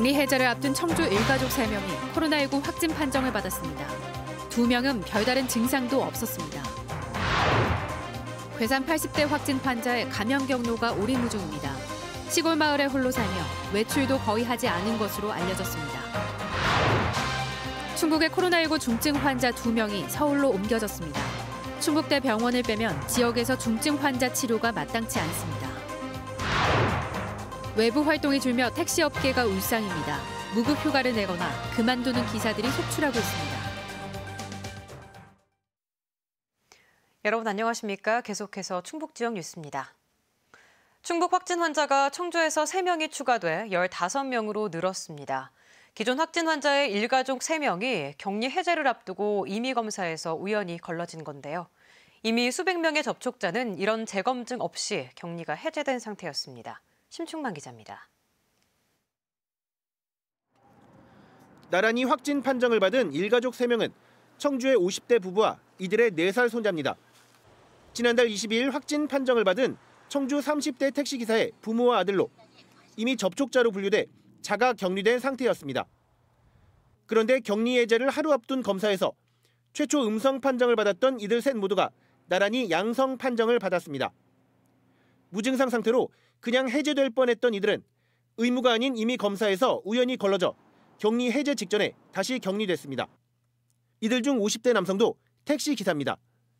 격리 해제를 앞둔 청주 일가족 3명이 코로나19 확진 판정을 받았습니다. 2명은 별다른 증상도 없었습니다. 괴산 80대 확진 환자의 감염 경로가 오리무중입니다. 시골 마을에 홀로 살며 외출도 거의 하지 않은 것으로 알려졌습니다. 충북의 코로나19 중증 환자 2명이 서울로 옮겨졌습니다. 충북대 병원을 빼면 지역에서 중증 환자 치료가 마땅치 않습니다. 외부 활동이 줄며 택시업계가 울상입니다. 무급 휴가를 내거나 그만두는 기사들이 속출하고 있습니다. 여러분 안녕하십니까? 계속해서 충북 지역 뉴스입니다. 충북 확진 환자가 청주에서 3명이 추가돼 15명으로 늘었습니다. 기존 확진 환자의 일가족 3명이 격리 해제를 앞두고 임의검사에서 우연히 걸러진 건데요. 이미 수백 명의 접촉자는 이런 재검증 없이 격리가 해제된 상태였습니다. 심충만 기자입니다. 나란히 확진 판정을 받은 일가족 3명은 청주의 50대 부부와 이들의 4살 손자입니다. 지난달 22일 확진 판정을 받은 청주 30대 택시기사의 부모와 아들로 이미 접촉자로 분류돼 자가 격리된 상태였습니다. 그런데 격리 해제를 하루 앞둔 검사에서 최초 음성 판정을 받았던 이들 셋 모두가 나란히 양성 판정을 받았습니다. 무증상 상태로 그냥 해제될 뻔했던 이들은 의무가 아닌 임의 검사에서 우연히 걸러져 격리 해제 직전에 다시 격리됐습니다. 이들 중 50대 남성도 택시 기사입니다.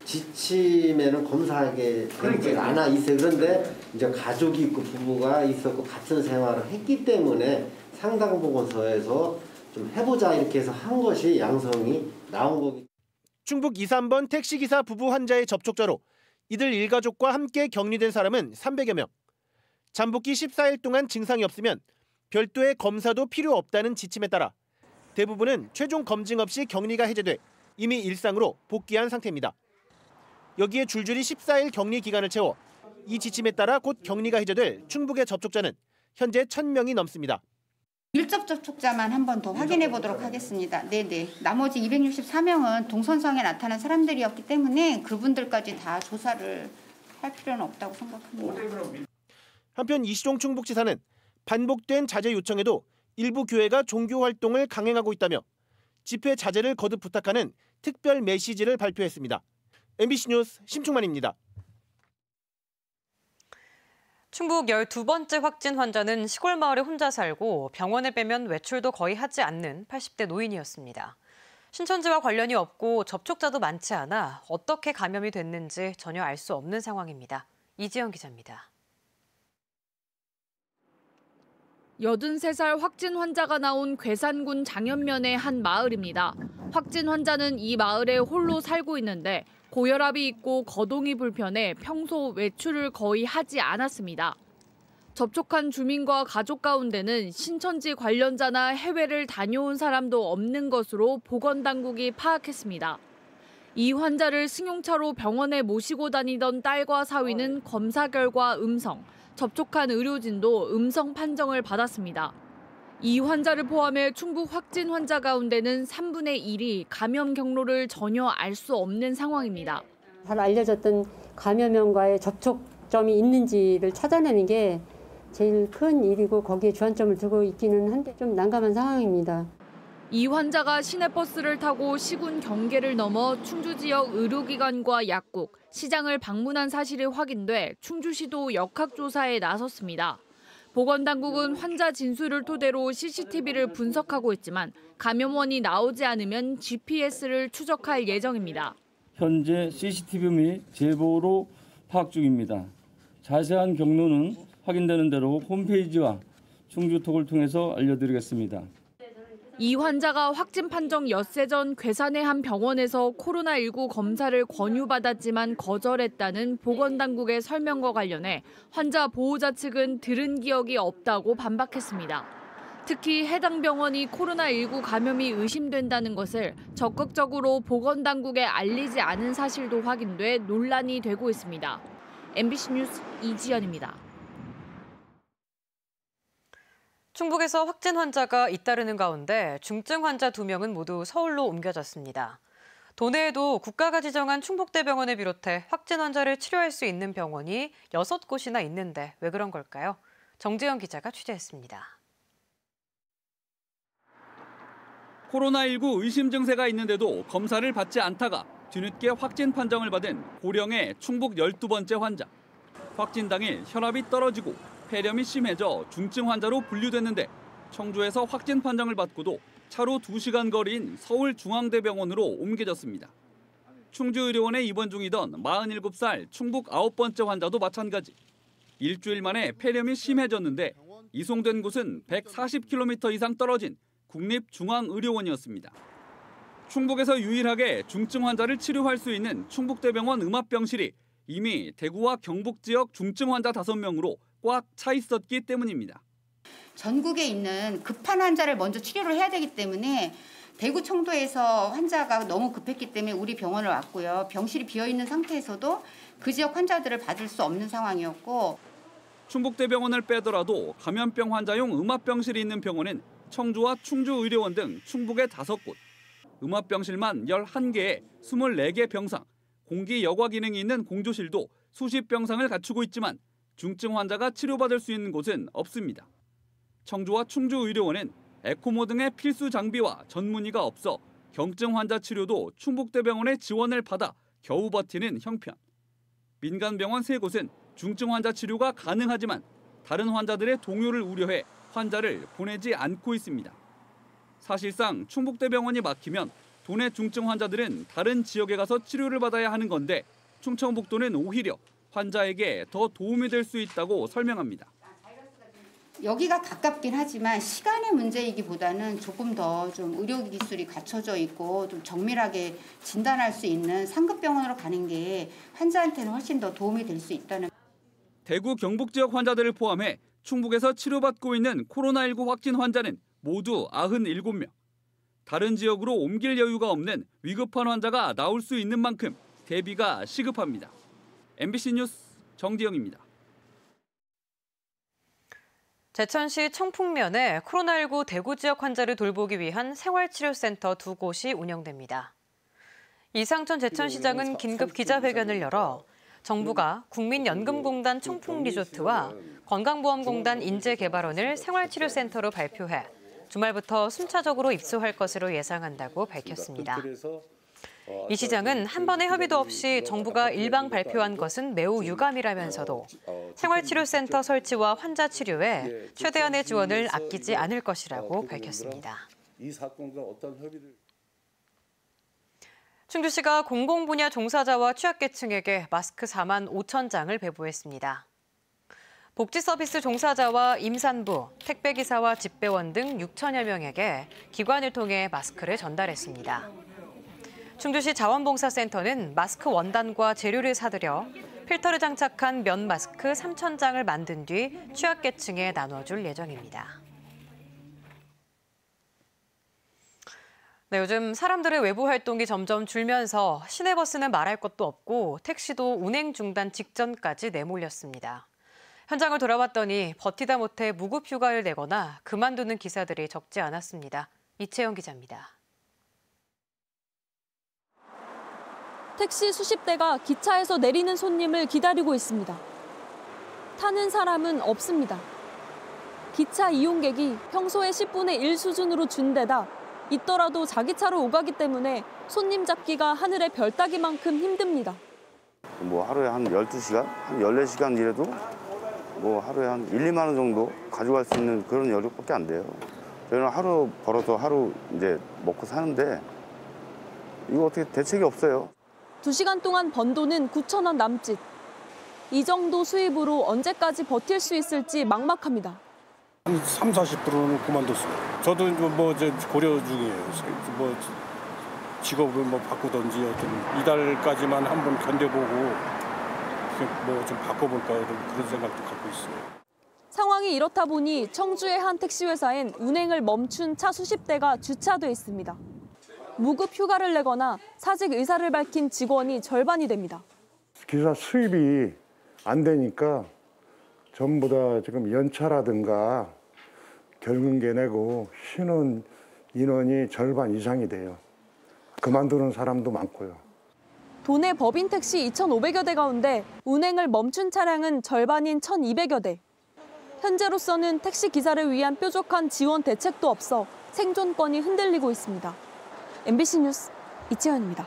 지침에는 검사하게 안 와 있어요. 그런데 이제 가족이 있고 부부가 있었고 같은 생활을 했기 때문에 상당보건소에서 좀 해보자 이렇게 해서 한 것이 양성이 나온 거기. 충북 23번 택시기사 부부 환자의 접촉자로 이들 일가족과 함께 격리된 사람은 300여 명. 잠복기 14일 동안 증상이 없으면 별도의 검사도 필요 없다는 지침에 따라 대부분은 최종 검증 없이 격리가 해제돼 이미 일상으로 복귀한 상태입니다. 여기에 줄줄이 14일 격리 기간을 채워 이 지침에 따라 곧 격리가 해제될 충북의 접촉자는 현재 1,000명이 넘습니다. 밀접 접촉자만 한 번 더 확인해 보도록 하겠습니다. 네네. 나머지 264명은 동선상에 나타난 사람들이었기 때문에 그분들까지 다 조사를 할 필요는 없다고 생각합니다. 한편 이시종 충북지사는 반복된 자제 요청에도 일부 교회가 종교 활동을 강행하고 있다며 집회 자제를 거듭 부탁하는 특별 메시지를 발표했습니다. MBC 뉴스 심충만입니다. 충북 12번째 확진 환자는 시골 마을에 혼자 살고 병원을 빼면 외출도 거의 하지 않는 80대 노인이었습니다. 신천지와 관련이 없고 접촉자도 많지 않아 어떻게 감염이 됐는지 전혀 알 수 없는 상황입니다. 이지영 기자입니다. 83살 확진 환자가 나온 괴산군 장현면의 한 마을입니다. 확진 환자는 이 마을에 홀로 살고 있는데 고혈압이 있고 거동이 불편해 평소 외출을 거의 하지 않았습니다. 접촉한 주민과 가족 가운데는 신천지 관련자나 해외를 다녀온 사람도 없는 것으로 보건당국이 파악했습니다. 이 환자를 승용차로 병원에 모시고 다니던 딸과 사위는 검사 결과 음성, 접촉한 의료진도 음성 판정을 받았습니다. 이 환자를 포함해 충북 확진 환자 가운데는 3분의 1이 감염 경로를 전혀 알 수 없는 상황입니다. 잘 알려졌던 감염원과의 접촉점이 있는지를 찾아내는 게 제일 큰 일이고 거기에 주안점을 두고 있기는 한데 좀 난감한 상황입니다. 이 환자가 시내버스를 타고 시군 경계를 넘어 충주 지역 의료기관과 약국, 시장을 방문한 사실이 확인돼 충주시도 역학조사에 나섰습니다. 보건당국은 환자 진술을 토대로 CCTV를 분석하고 있지만 감염원이 나오지 않으면 GPS를 추적할 예정입니다. 현재 CCTV 및 제보로 파악 중입니다. 자세한 경로는 확인되는 대로 홈페이지와 충주톡을 통해서 알려드리겠습니다. 이 환자가 확진 판정 엿새 전 괴산의 한 병원에서 코로나19 검사를 권유받았지만 거절했다는 보건당국의 설명과 관련해 환자 보호자 측은 들은 기억이 없다고 반박했습니다. 특히 해당 병원이 코로나19 감염이 의심된다는 것을 적극적으로 보건당국에 알리지 않은 사실도 확인돼 논란이 되고 있습니다. MBC 뉴스 이지연입니다. 충북에서 확진 환자가 잇따르는 가운데 중증 환자 2명은 모두 서울로 옮겨졌습니다. 도내에도 국가가 지정한 충북대병원을 비롯해 확진 환자를 치료할 수 있는 병원이 6곳이나 있는데 왜 그런 걸까요? 정재영 기자가 취재했습니다. 코로나19 의심 증세가 있는데도 검사를 받지 않다가 뒤늦게 확진 판정을 받은 고령의 충북 12번째 환자. 확진 당일 혈압이 떨어지고 폐렴이 심해져 중증 환자로 분류됐는데 청주에서 확진 판정을 받고도 차로 2시간 거리인 서울중앙대병원으로 옮겨졌습니다. 충주의료원에 입원 중이던 47살 충북 9번째 환자도 마찬가지. 일주일 만에 폐렴이 심해졌는데 이송된 곳은 140km 이상 떨어진 국립중앙의료원이었습니다. 충북에서 유일하게 중증 환자를 치료할 수 있는 충북대병원 음압병실이 이미 대구와 경북 지역 중증 환자 5명으로 꽉 차 있었기 때문입니다. 전국에 있는 급한 환자를 먼저 치료를 해야 되기 때문에 대구 청도에서 환자가 너무 급했기 때문에 우리 병원을 왔고요. 병실이 비어있는 상태에서도 그 지역 환자들을 받을 수 없는 상황이었고. 충북대병원을 빼더라도 감염병 환자용 음압병실이 있는 병원은 청주와 충주의료원 등 충북의 5곳, 음압병실만 11개에 24개 병상, 공기 여과 기능이 있는 공조실도 수십 병상을 갖추고 있지만 중증 환자가 치료받을 수 있는 곳은 없습니다. 청주와 충주의료원은 에코모 등의 필수 장비와 전문의가 없어 경증 환자 치료도 충북대병원의 지원을 받아 겨우 버티는 형편. 민간 병원 3곳은 중증 환자 치료가 가능하지만 다른 환자들의 동요를 우려해 환자를 보내지 않고 있습니다. 사실상 충북대병원이 막히면 도내 중증 환자들은 다른 지역에 가서 치료를 받아야 하는 건데 충청북도는 오히려 환자에게 더 도움이 될 수 있다고 설명합니다. 여기가 가깝긴 하지만 시간의 문제이기보다는 조금 더 좀 의료 기술이 갖춰져 있고 좀 정밀하게 진단할 수 있는 상급병원으로 가는 게 환자한테는 훨씬 더 도움이 될 수 있다는. 대구 경북 지역 환자들을 포함해 충북에서 치료받고 있는 코로나19 확진 환자는 모두 97명. 다른 지역으로 옮길 여유가 없는 위급한 환자가 나올 수 있는 만큼 대비가 시급합니다. MBC 뉴스 정지영입니다. 제천시 청풍면에 코로나19 대구 지역 환자를 돌보기 위한 생활치료센터 2곳이 운영됩니다. 이상천 제천시장은 긴급 기자회견을 열어 정부가 국민연금공단 청풍리조트와 건강보험공단 인재개발원을 생활치료센터로 발표해 주말부터 순차적으로 입소할 것으로 예상한다고 밝혔습니다. 이 시장은 한 번의 협의도 없이 정부가 일방 발표한 것은 매우 유감이라면서도 생활치료센터 설치와 환자 치료에 최대한의 지원을 아끼지 않을 것이라고 밝혔습니다. 이 사건과 어떤 협의를 충주시가 공공분야 종사자와 취약계층에게 마스크 4만 5천 장을 배부했습니다. 복지서비스 종사자와 임산부, 택배기사와 집배원 등 6천여 명에게 기관을 통해 마스크를 전달했습니다. 충주시 자원봉사센터는 마스크 원단과 재료를 사들여 필터를 장착한 면 마스크 3천 장을 만든 뒤 취약계층에 나눠줄 예정입니다. 네, 요즘 사람들의 외부 활동이 점점 줄면서 시내버스는 말할 것도 없고 택시도 운행 중단 직전까지 내몰렸습니다. 현장을 돌아봤더니 버티다 못해 무급휴가를 내거나 그만두는 기사들이 적지 않았습니다. 이채영 기자입니다. 택시 수십 대가 기차에서 내리는 손님을 기다리고 있습니다. 타는 사람은 없습니다. 기차 이용객이 평소의 10분의 1 수준으로 준 데다 있더라도 자기 차로 오가기 때문에 손님 잡기가 하늘의 별 따기만큼 힘듭니다. 하루에 한 12시간, 한 14시간 일해도 하루에 한 1, 2만 원 정도 가져갈 수 있는 그런 여력밖에 안 돼요. 저희는 하루 벌어서 하루 이제 먹고 사는데 이거 어떻게 대책이 없어요. 2시간 동안 번 돈은 9천 원 남짓. 이 정도 수입으로 언제까지 버틸 수 있을지 막막합니다. 한 3, 40%는 그만뒀어요. 저도 고려 중이에요. 직업을 바꾸든지 이달까지만 한번 견뎌보고 좀 바꿔볼까 그런 생각도 갖고 있어요. 상황이 이렇다 보니 청주의 한 택시회사엔 운행을 멈춘 차 수십 대가 주차돼 있습니다. 무급 휴가를 내거나 사직 의사를 밝힌 직원이 절반이 됩니다. 기사 수입이 안 되니까 전부 다 지금 연차라든가 결근계 내고 쉬는 인원이 절반 이상이 돼요. 그만두는 사람도 많고요. 도내 법인 택시 2,500여 대 가운데 운행을 멈춘 차량은 절반인 1,200여 대. 현재로서는 택시 기사를 위한 뾰족한 지원 대책도 없어 생존권이 흔들리고 있습니다. MBC 뉴스 이채연입니다.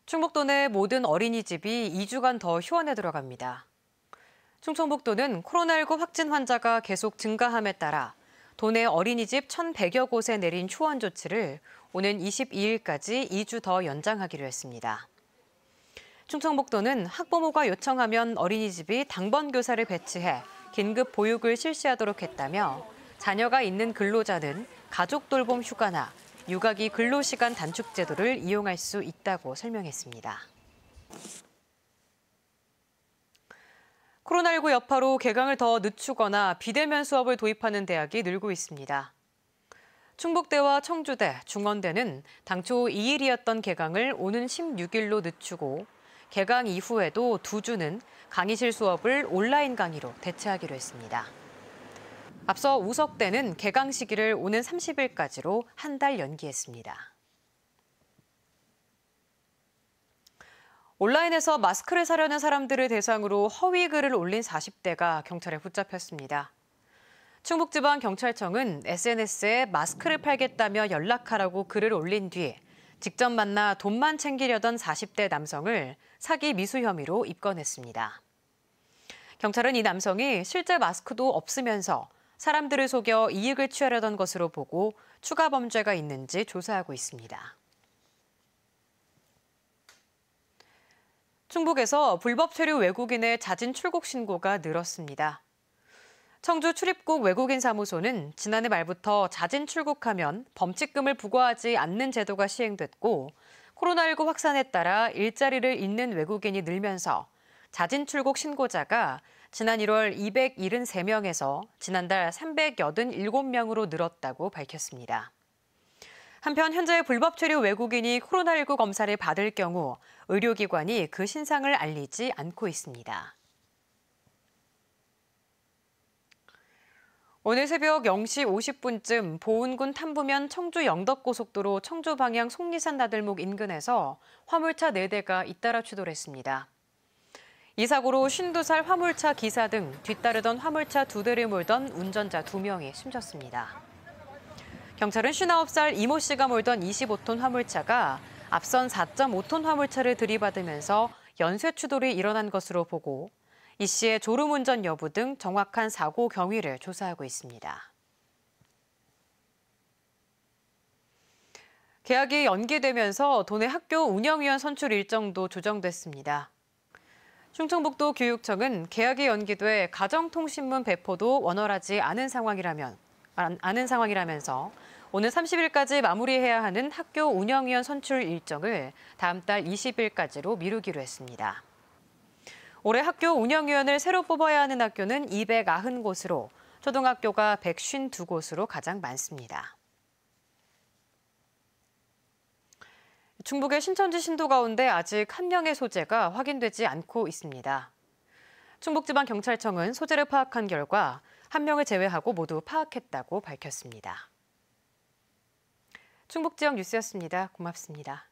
충북도 내 모든 어린이집이 2주간 더 휴원에 들어갑니다. 충청북도는 코로나19 확진 환자가 계속 증가함에 따라 도내 어린이집 1,100여 곳에 내린 휴원 조치를 오는 22일까지 2주 더 연장하기로 했습니다. 충청북도는 학부모가 요청하면 어린이집이 당번 교사를 배치해 긴급 보육을 실시하도록 했다며 자녀가 있는 근로자는 가족 돌봄 휴가나 육아기 근로시간 단축 제도를 이용할 수 있다고 설명했습니다. 코로나19 여파로 개강을 더 늦추거나 비대면 수업을 도입하는 대학이 늘고 있습니다. 충북대와 청주대, 중원대는 당초 2일이었던 개강을 오는 16일로 늦추고 개강 이후에도 2주는 강의실 수업을 온라인 강의로 대체하기로 했습니다. 앞서 우석대는 개강 시기를 오는 30일까지로 한 달 연기했습니다. 온라인에서 마스크를 사려는 사람들을 대상으로 허위 글을 올린 40대가 경찰에 붙잡혔습니다. 충북지방경찰청은 SNS에 마스크를 팔겠다며 연락하라고 글을 올린 뒤 직접 만나 돈만 챙기려던 40대 남성을 사기 미수 혐의로 입건했습니다. 경찰은 이 남성이 실제 마스크도 없으면서 사람들을 속여 이익을 취하려던 것으로 보고 추가 범죄가 있는지 조사하고 있습니다. 충북에서 불법 체류 외국인의 자진 출국 신고가 늘었습니다. 청주 출입국 외국인 사무소는 지난해 말부터 자진 출국하면 범칙금을 부과하지 않는 제도가 시행됐고 코로나19 확산에 따라 일자리를 잃는 외국인이 늘면서 자진 출국 신고자가 지난 1월 273명에서 지난달 387명으로 늘었다고 밝혔습니다. 한편 현재 불법 체류 외국인이 코로나19 검사를 받을 경우 의료기관이 그 신상을 알리지 않고 있습니다. 오늘 새벽 0시 50분쯤 보은군 탐부면 청주 영덕고속도로 청주 방향 속리산 나들목 인근에서 화물차 4대가 잇따라 추돌했습니다. 이 사고로 52살 화물차 기사 등 뒤따르던 화물차 2대를 몰던 운전자 2명이 숨졌습니다. 경찰은 59살 이모 씨가 몰던 25톤 화물차가 앞선 4.5톤 화물차를 들이받으면서 연쇄 추돌이 일어난 것으로 보고 이 씨의 졸음운전 여부 등 정확한 사고 경위를 조사하고 있습니다. 개학이 연기되면서 도내 학교 운영위원 선출 일정도 조정됐습니다. 충청북도 교육청은 개학이 연기돼 가정통신문 배포도 원활하지 않은 상황이라면서 오늘 30일까지 마무리해야 하는 학교 운영위원 선출 일정을 다음 달 20일까지로 미루기로 했습니다. 올해 학교 운영위원을 새로 뽑아야 하는 학교는 290곳으로 초등학교가 152곳으로 가장 많습니다. 충북의 신천지 신도 가운데 아직 한 명의 소재가 확인되지 않고 있습니다. 충북지방경찰청은 소재를 파악한 결과 한 명을 제외하고 모두 파악했다고 밝혔습니다. 충북지역 뉴스였습니다. 고맙습니다.